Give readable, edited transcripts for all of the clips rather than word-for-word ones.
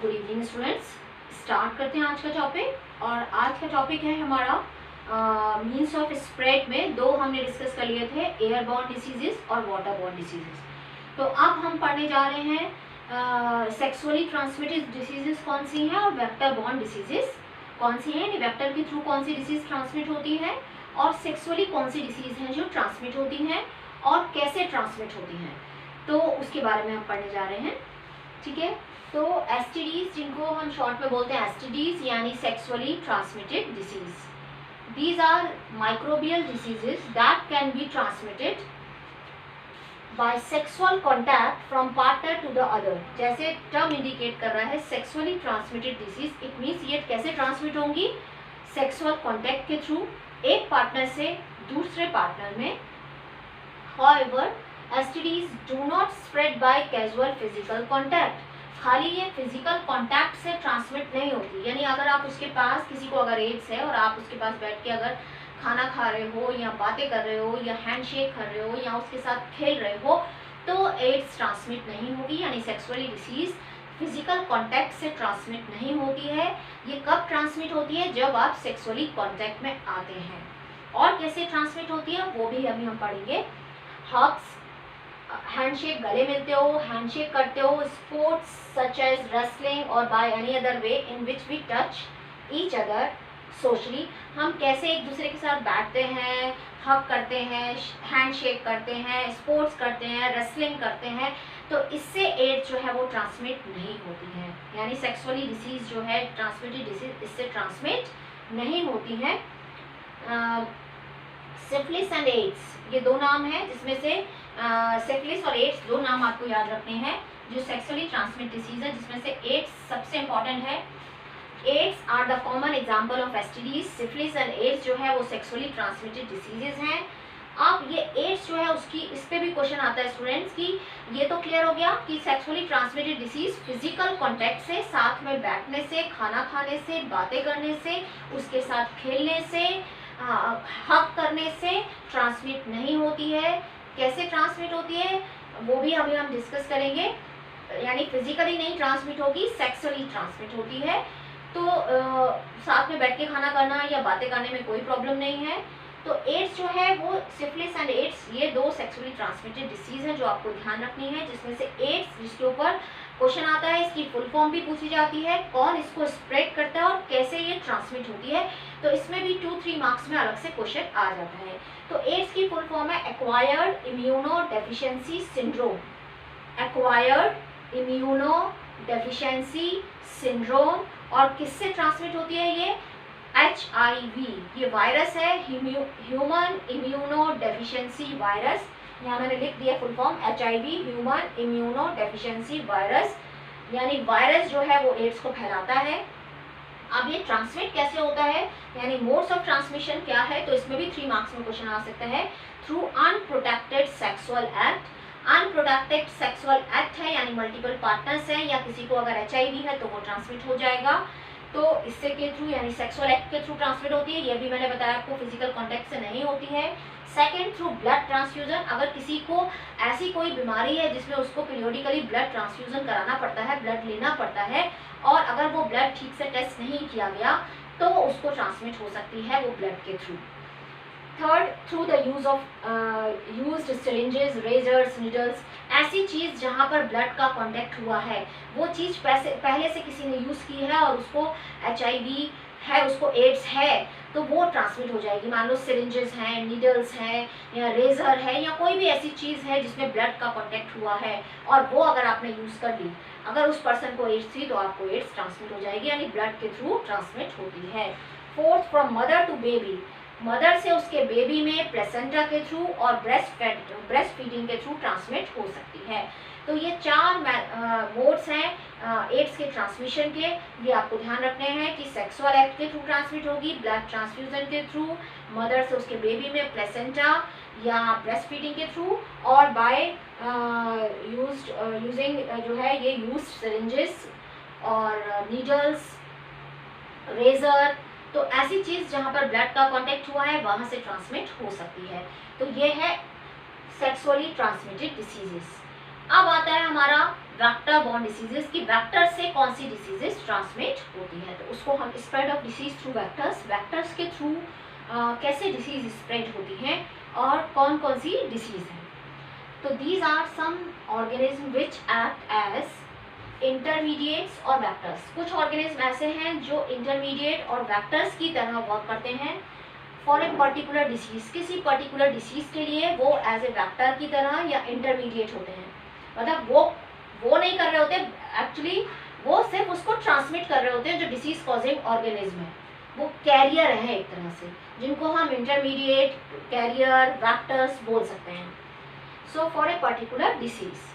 Good evening students. Start करते हैं आज का टॉपिक। और आज का टॉपिक है हमारा मीन्स ऑफ स्प्रेड में दो हमने डिस्कस कर लिए थे, एयरबॉर्न डिसीजेस और वाटरबॉर्न डिसीजेस। तो अब हम पढ़ने जा रहे हैं सेक्सुअली ट्रांसमिटेड डिसीजेस कौन सी हैं और वेक्टर बॉर्न डिसीजेस कौन सी हैं, यानी वेक्टर के थ्रू कौन सी डिसीज ट्रांसमिट होती है और सेक्सुअली कौन सी डिसीज हैं जो ट्रांसमिट होती हैं और कैसे ट्रांसमिट होती हैं, तो उसके बारे में हम पढ़ने जा रहे हैं। ठीक है, तो एसटीडीज जिनको हम शॉर्ट में बोलते हैं एसटीडीज यानी sexually transmitted disease, these are microbial diseases that can be transmitted by sexual contact from partner to the other. जैसे टर्म इंडिकेट कर रहा है sexually transmitted disease, it means ये कैसे ट्रांसमिट होंगी, सेक्सुअल कॉन्टैक्ट के थ्रू एक पार्टनर से दूसरे पार्टनर में। However, STDs do not spread by casual physical contact। खाली ये फिजिकल कॉन्टैक्ट से ट्रांसमिट नहीं होती, यानी अगर आप उसके पास किसी को अगर एड्स है और आप उसके पास बैठ के अगर खाना खा रहे हो या बातें कर रहे हो या हैंडशेक कर रहे हो या उसके साथ खेल रहे हो तो एड्स ट्रांसमिट नहीं होगी, यानी सेक्सुअली डिसीज फिजिकल कॉन्टैक्ट से ट्रांसमिट नहीं होती है। ये कब ट्रांसमिट होती है, जब आप सेक्सुअली कॉन्टैक्ट में आते हैं। और कैसे ट्रांसमिट होती है वो भी अभी हम पढ़ेंगे। हग्स, हैंडशेक, गले मिलते हो, हैंडशेक करते हो, स्पोर्ट्स सच एज रेसलिंग और by any other way in which we touch each other socially. हम कैसे एक दूसरे के साथ बैठते हैं, हग करते हैं, हैंडशेक करते हैं, स्पोर्ट्स करते हैं, रेसलिंग करते हैं, तो इससे एड्स जो है वो ट्रांसमिट नहीं होती है, यानी सेक्सुअली डिसीज जो है ट्रांसमिटेड डिसीज इससे ट्रांसमिट नहीं होती है। सिफिलिस एंड एड्स ये दो नाम हैं, जिसमें से सिफिलिस और एड्स दो नाम आपको याद रखने हैं जो सेक्सुअली ट्रांसमिट डिसीज है, जिसमें से एड्स सबसे इंपॉर्टेंट है। AIDS are the common example of STDs. Syphilis and AIDS जो है वो सेक्सुअली ट्रांसमिटेड डिसीजेज हैं। अब ये एड्स जो है उसकी इस पे भी क्वेश्चन आता है स्टूडेंट्स की, ये तो क्लियर हो गया कि sexually transmitted disease physical contact से, साथ में बैठने से, खाना खाने से, बातें करने से, उसके साथ खेलने से, हक करने से ट्रांसमिट नहीं होती है। कैसे ट्रांसमिट होती है वो भी अभी हम डिस्कस करेंगे, यानी फिजिकली नहीं ट्रांसमिट होगी, सेक्सुअली ट्रांसमिट होती है। तो साथ में बैठ के खाना करना या बातें करने में कोई प्रॉब्लम नहीं है। तो एड्स जो है वो सिफिलिस एंड एड्स ये दो सेक्सुअली ट्रांसमिटेड डिसीज है जो आपको ध्यान रखनी है, जिसमें से एड्स जिसके ऊपर क्वेश्चन आता है, इसकी फुल फॉर्म भी पूछी जाती है, कौन इसको स्प्रेड करता है और कैसे ये ट्रांसमिट होती है, तो इसमें भी 2-3 मार्क्स में अलग से क्वेश्चन आ जाता है। तो एड्स की फुल फॉर्म है acquired immuno deficiency syndrome. Acquired immuno deficiency syndrome. और किससे ट्रांसमिट होती है ये, HIV, ये वायरस है, ह्यूमन इम्यूनो डेफिशिएंसी वायरस। यहाँ मैंने लिख दिया full form HIV, human immuno deficiency virus, यानी वायरस जो है वो एड्स को फैलाता है। अब ये ट्रांसमिट कैसे होता है, यानी मोड्स ऑफ ट्रांसमिशन क्या है, तो इसमें भी 3 मार्क्स में क्वेश्चन आ सकता है। Through unprotected sexual act. Unprotected sexual act है यानी मल्टीपल पार्टनर्स हैं, या किसी को अगर HIV है तो वो ट्रांसमिट हो जाएगा, तो इससे के थ्रू यानी सेक्सुअल एक्ट के थ्रू ट्रांसमिट होती है। ये भी मैंने बताया आपको फिजिकल कॉन्टैक्ट से नहीं होती है। Second, through blood transfusion. अगर किसी को ऐसी कोई बीमारी है जिसमें उसको पीरियोडिकली ब्लड ट्रांसफ्यूजन कराना पड़ता है, ब्लड लेना पड़ता है, और अगर वो ब्लड ठीक से टेस्ट नहीं किया गया तो उसको ट्रांसमिट हो सकती है वो ब्लड के through. Third, through the use of used syringes, razors, needles. ऐसी चीज़ जहाँ पर ब्लड का कांटेक्ट हुआ है, वो चीज़ पहले से किसी ने यूज़ की है और उसको HIV है, उसको एड्स है, तो वो ट्रांसमिट हो जाएगी। मान लो सिरिंजेस हैं, नीडल्स हैं, या रेजर है, या कोई भी ऐसी चीज़ है जिसमें ब्लड का कांटेक्ट हुआ है और वो अगर आपने यूज़ कर ली, अगर उस पर्सन को एड्स थी तो आपको एड्स ट्रांसमिट हो जाएगी, यानी ब्लड के थ्रू ट्रांसमिट होती है। Fourth, from mother to baby. Mother से उसके बेबी में प्लेसेंटा के थ्रू और ब्रेस्ट फीडिंग के थ्रू ट्रांसमिट हो सकती है। तो ये 4 मोड्स हैं एड्स के ट्रांसमिशन के, ये आपको ध्यान रखने हैं कि सेक्सुअल एक्ट के थ्रू ट्रांसमिट होगी, ब्लड ट्रांसफ्यूजन के थ्रू, मदर से उसके बेबी में प्लेसेंटा या ब्रेस्ट फीडिंग के थ्रू, और बाय यूजिंग जो है ये यूज्ड सिरिंजेस और नीडल्स, रेजर, तो ऐसी चीज़ जहाँ पर ब्लड का कांटेक्ट हुआ है वहाँ से ट्रांसमिट हो सकती है। तो ये है सेक्सुअली ट्रांसमिटेड डिसीजेस। अब आता है हमारा वेक्टर बॉर्न डिसीजेस की वेक्टर से कौन सी डिसीजेस ट्रांसमिट होती है, तो उसको हम spread of disease through vectors, vectors के थ्रू कैसे डिसीज स्प्रेड होती हैं और कौन कौन सी डिसीज है। तो these are some organism which act as intermediates और वेक्टर्स। कुछ ऑर्गेनिज्म ऐसे हैं जो इंटरमीडिएट और वेक्टर्स की तरह वर्क करते हैं फॉर ए पर्टिकुलर डिसीज। किसी पर्टिकुलर डिसीज के लिए वो एज ए वेक्टर की तरह या इंटरमीडिएट होते हैं, मतलब वो नहीं कर रहे होते एक्चुअली, वो सिर्फ उसको ट्रांसमिट कर रहे होते हैं। जो डिसीज कॉजिंग ऑर्गेनिज्म है वो कैरियर है एक तरह से, जिनको हम इंटरमीडिएट, कैरियर, वेक्टर्स बोल सकते हैं। So for a particular disease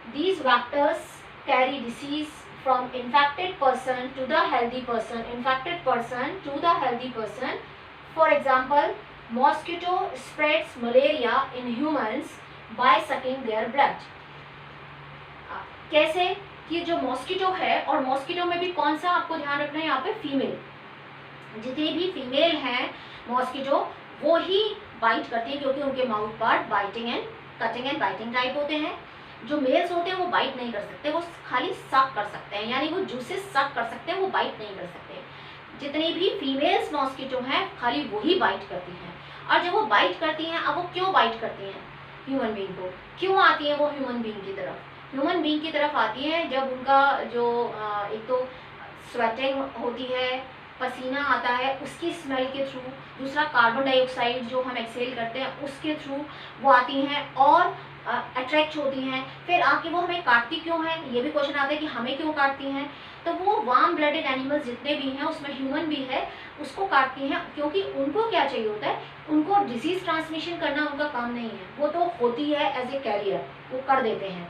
these vectors carry disease from infected person to the healthy person, infected person to the healthy person. For example, mosquito spreads malaria in humans by sucking their blood. कैसे कि जो mosquito है, और mosquito में भी कौन सा आपको ध्यान रखना है यहाँ पे, फीमेल, जितनी भी फीमेल हैं मॉस्किटो वो ही बाइट करती हैं, क्योंकि उनके mouth part biting and cutting and biting type होते हैं। जो मेल्स होते हैं वो बाइट नहीं कर सकते, वो खाली सक कर सकते हैं, यानी वो जूसेस सक कर सकते हैं, वो बाइट नहीं कर सकते। जितनी भी फीमेल्स मॉस्किटो हैं खाली वही बाइट करती हैं। और जब वो बाइट करती हैं, अब वो क्यों बाइट करती हैं ह्यूमन बीइंग को, क्यों आती हैं वो ह्यूमन बीइंग की तरफ? ह्यूमन बीइंग की तरफ आती हैं जब उनका जो एक तो स्वेटिंग होती है, पसीना आता है, उसकी स्मेल के थ्रू, दूसरा कार्बन डाइऑक्साइड जो हम एक्सहेल करते हैं उसके थ्रू वो आती हैं और अट्रैक्ट होती हैं। फिर आके वो हमें काटती क्यों है, ये भी क्वेश्चन आता है कि हमें क्यों काटती हैं। तो वो वार्म ब्लडेड एनिमल्स जितने भी हैं, उसमें ह्यूमन भी है, उसको काटती हैं क्योंकि उनको क्या चाहिए होता है, उनको डिसीज ट्रांसमिशन करना उनका काम नहीं है, वो तो होती है एज ए कैरियर, वो कर देते हैं।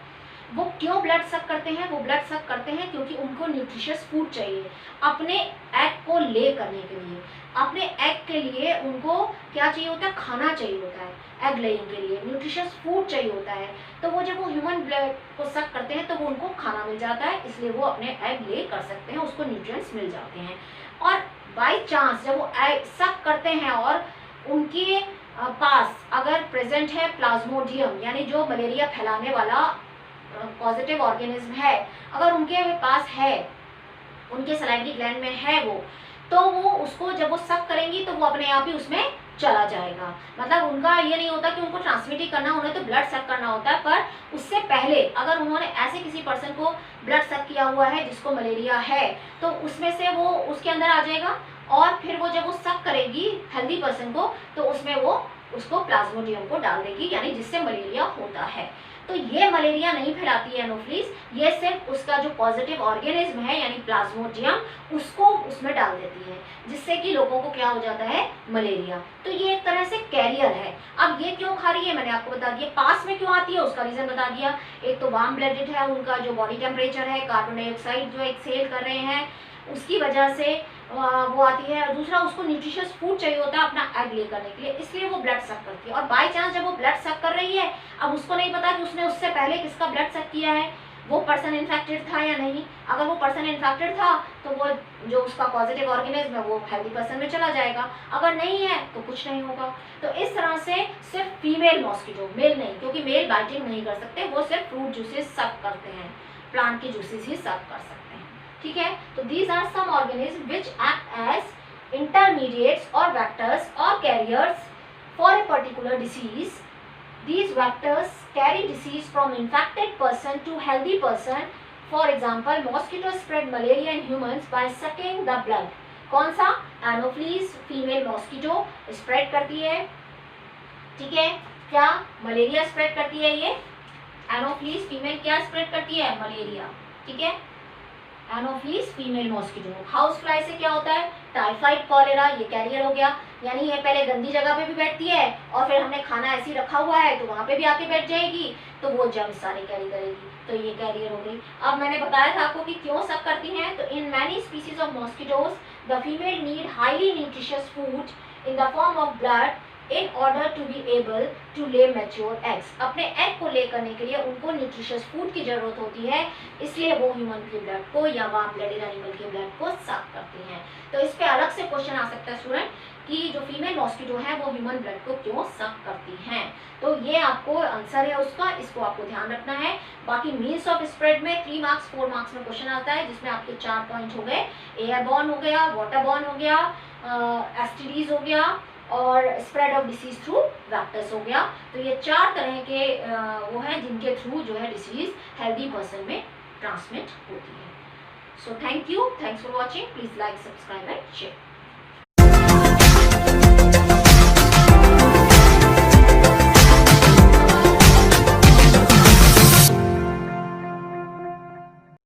वो क्यों ब्लड सक करते हैं? वो ब्लड सक करते हैं क्योंकि उनको न्यूट्रिशियस फूड चाहिए अपने एग को ले करने के लिए। अपने एग के लिए उनको क्या चाहिए होता है, खाना चाहिए होता है, एग लेइंग के लिए न्यूट्रिशियस फूड चाहिए होता है। तो वो जब वो ह्यूमन ब्लड को सक करते हैं तो वो उनको खाना मिल जाता है, इसलिए वो अपने एग ले कर सकते हैं, उसको न्यूट्रिएंट्स मिल जाते हैं। और बाई चांस जब वो एग सक करते हैं और उनके पास अगर प्रेजेंट है प्लाज्मोडियम, यानी जो मलेरिया फैलाने वाला पॉजिटिव ऑर्गेनिज्म है, अगर उनके पास है, उनके सलाइवरी ग्लैंड में है वो, तो वो उसको जब वो सक करेंगी तो वो अपने आप ही उसमें चला जाएगा। मतलब उनका ये नहीं होता कि उनको ट्रांसमिट ही करना, उन्हें तो ब्लड सक करना होता है। पर उससे पहले अगर उन्होंने ऐसे किसी पर्सन को ब्लड सक किया हुआ है जिसको मलेरिया है, तो उसमें से वो उसके अंदर आ जाएगा और फिर वो जब वो सक करेगी हेल्दी पर्सन को, तो उसमें वो उसको प्लाज्मोडियम को डाल देगी, यानी जिससे मलेरिया होता है। तो ये मलेरिया नहीं फैलाती है एनोफिलीज, ये सिर्फ उसका जो पॉजिटिव ऑर्गेनिज्म है यानी प्लाज्मोडियम, उसको उसमें डाल देती है, जिससे कि लोगों को क्या हो जाता है, मलेरिया। तो ये एक तरह से कैरियर है। अब ये क्यों खा रही है मैंने आपको बता दिया, पास में क्यों आती है उसका रीजन बता दिया। एक तो वार्म ब्लडेड है, उनका जो बॉडी टेम्परेचर है, कार्बन डाइऑक्साइड जो एक्सहेल कर रहे हैं उसकी वजह से वो आती है। दूसरा उसको न्यूट्रिशियस फूड चाहिए होता है अपना एग ले करने के लिए, इसलिए वो ब्लड सक करती है। और बाय चांस जब वो ब्लड सक कर रही है, अब उसको नहीं पता कि उसने उससे पहले किसका ब्लड सक किया है, वो पर्सन इन्फेक्टेड था या नहीं। अगर वो पर्सन इन्फेक्टेड था तो वो जो उसका पॉजिटिव ऑर्गेनिज्म है वो हेल्दी पर्सन में चला जाएगा, अगर नहीं है तो कुछ नहीं होगा। तो इस तरह से सिर्फ फीमेल मॉस्किटो, मेल नहीं, क्योंकि मेल बाइटिंग नहीं कर सकते, वो सिर्फ फ्रूट जूसेस सक करते हैं, प्लांट के जूसेस ही सक कर सकते हैं। ठीक है, तो these are some organisms which act as intermediates or vectors or carriers for a particular disease. These vectors carry disease from infected person to healthy person. For example, mosquito spread malaria in humans by sucking the blood. कौन सा? Anopheles female mosquito spread करती है। ठीक है, क्या malaria spread करती है? ये एनोफिलीज फीमेल क्या स्प्रेड करती है? मलेरिया। ठीक है, anopheles female mosquito. House fly से क्या होता है? टाइफाइड, कॉलेरा, ये कैरियर हो गया, यानी ये पहले गंदी जगह पे भी बैठती है और फिर हमने खाना ऐसे ही रखा हुआ है तो वहाँ पे भी आके बैठ जाएगी, तो वो जर्म्स सारे कैरी करेगी, तो ये कैरियर हो गई। अब मैंने बताया था आपको कि क्यों सक करती हैं, तो in many species of mosquitoes the female need highly nutritious food in the form of blood in order to be able to lay mature eggs. अपने एग को ले करने के लिए उनको न्यूट्रिशियस फूड की जरूरत होती है, इसलिए वो ह्यूमन के ब्लड को या वार्म ब्लडेड एनिमल के ब्लड को सक करती हैं। तो इस पे अलग से क्वेश्चन आ सकता है स्टूडेंट कि जो फीमेल मॉस्किटो है वो ह्यूमन ब्लड को क्यों सक करती हैं। तो ये आपको आंसर है उसका, इसको आपको ध्यान रखना है। बाकी मीन्स ऑफ स्प्रेड में 3 मार्क्स 4 मार्क्स में क्वेश्चन आता है, जिसमें आपके 4 पॉइंट हो गए, एयरबॉर्न हो गया, वाटरबॉर्न हो गया, एसटीडीज हो गया और spread of disease through vectors हो गया। तो ये 4 तरह के वो हैं जिनके थ्रू जो है डिसीज हेल्दी पर्सन में ट्रांसमिट होती है। So thank you, thanks for watching, please like, subscribe and share.